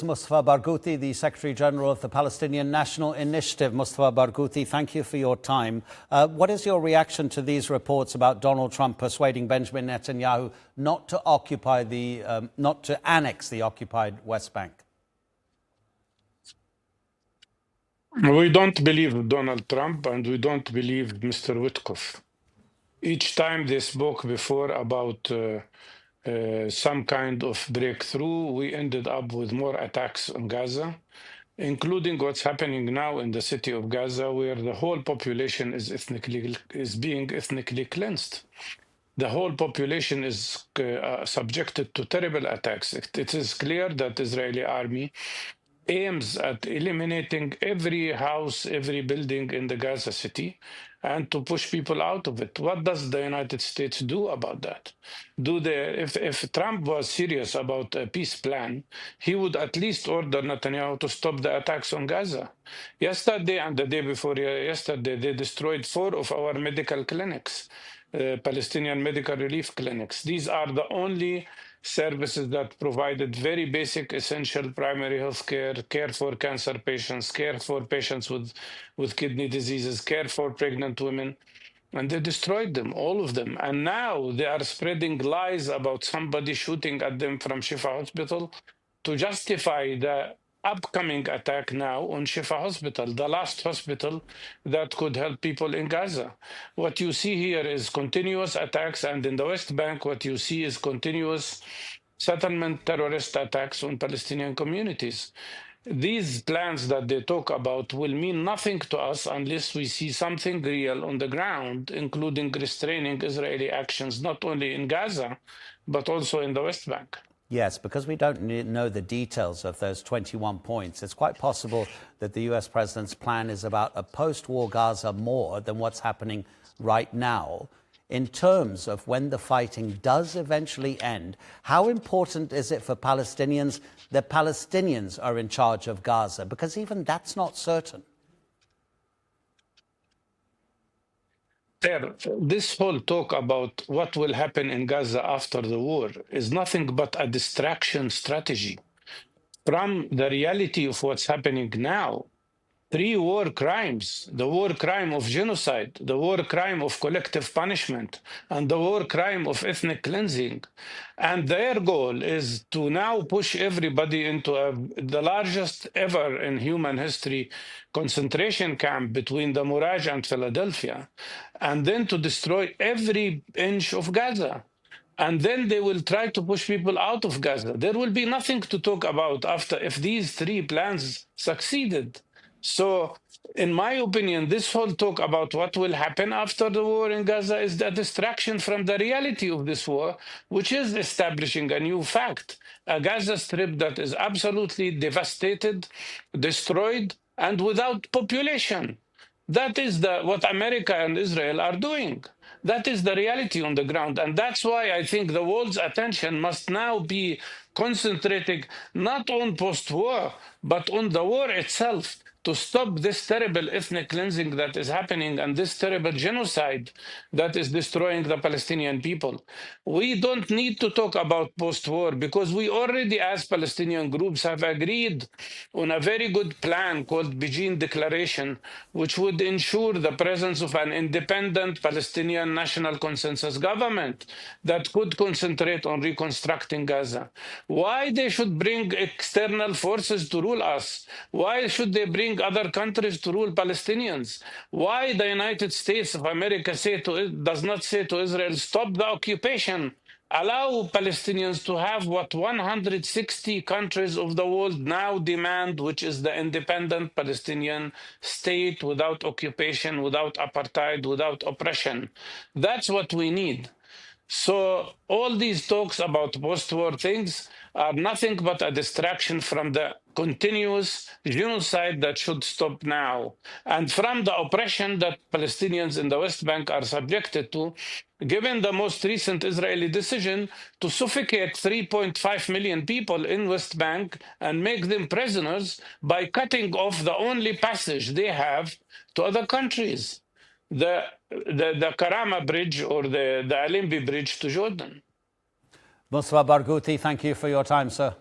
Mustafa Barghouti, the Secretary General of the Palestinian National Initiative. Mustafa Barghouti, thank you for your time. What is your reaction to these reports about Donald Trump persuading Benjamin Netanyahu not to annex the occupied West Bank? We don't believe Donald Trump and we don't believe Mr. Witkoff. Each time they spoke before about some kind of breakthrough, we ended up with more attacks on Gaza, including what's happening now in the city of Gaza, where the whole population is being ethnically cleansed. The whole population is subjected to terrible attacks. It is clear that the Israeli army aims at eliminating every house, every building in the Gaza city and to push people out of it. What does the United States do about that? If Trump was serious about a peace plan, he would at least order Netanyahu to stop the attacks on Gaza. Yesterday and the day before yesterday, they destroyed 4 of our medical clinics, Palestinian medical relief clinics. These are the only services that provided very basic, essential primary health care for cancer patients, care for patients with kidney diseases, care for pregnant women. And they destroyed them, all of them. And now they are spreading lies about somebody shooting at them from Shifa Hospital to justify the upcoming attack now on Shifa Hospital, the last hospital that could help people in Gaza. What you see here is continuous attacks, and in the West Bank, what you see is continuous settlement terrorist attacks on Palestinian communities. These plans that they talk about will mean nothing to us unless we see something real on the ground, including restraining Israeli actions, not only in Gaza, but also in the West Bank. Yes, because we don't know the details of those 21 points, it's quite possible that the US president's plan is about a post-war Gaza more than what's happening right now. In terms of when the fighting does eventually end, how important is it for Palestinians that Palestinians are in charge of Gaza? Because even that's not certain. This whole talk about what will happen in Gaza after the war is nothing but a distraction strategy from the reality of what's happening now. 3 war crimes: the war crime of genocide, the war crime of collective punishment, and the war crime of ethnic cleansing. And their goal is to now push everybody into the largest ever in human history concentration camp between the Muraj and Philadelphia, and then to destroy every inch of Gaza. And then they will try to push people out of Gaza. There will be nothing to talk about after if these 3 plans succeeded. So, in my opinion, this whole talk about what will happen after the war in Gaza is a distraction from the reality of this war, which is establishing a new fact: a Gaza Strip that is absolutely devastated, destroyed, and without population. That is what America and Israel are doing. That is the reality on the ground. And that's why I think the world's attention must now be concentrating not on post-war, but on the war itself, to stop this terrible ethnic cleansing that is happening and this terrible genocide that is destroying the Palestinian people. We don't need to talk about post-war because we already, as Palestinian groups, have agreed on a very good plan called Beijing Declaration, which would ensure the presence of an independent Palestinian national consensus government that could concentrate on reconstructing Gaza. Why they should bring external forces to rule us? Why should they bring other countries to rule Palestinians? Why the United States of America does not say to Israel, stop the occupation, allow Palestinians to have what 160 countries of the world now demand, which is the independent Palestinian state without occupation, without apartheid, without oppression. That's what we need. So all these talks about post-war things are nothing but a distraction from the continuous genocide that should stop now, and from the oppression that Palestinians in the West Bank are subjected to, given the most recent Israeli decision to suffocate 3.5 million people in West Bank and make them prisoners by cutting off the only passage they have to other countries, the Karama Bridge or the Alembi Bridge to Jordan. Mustafa Barghouti, thank you for your time, sir.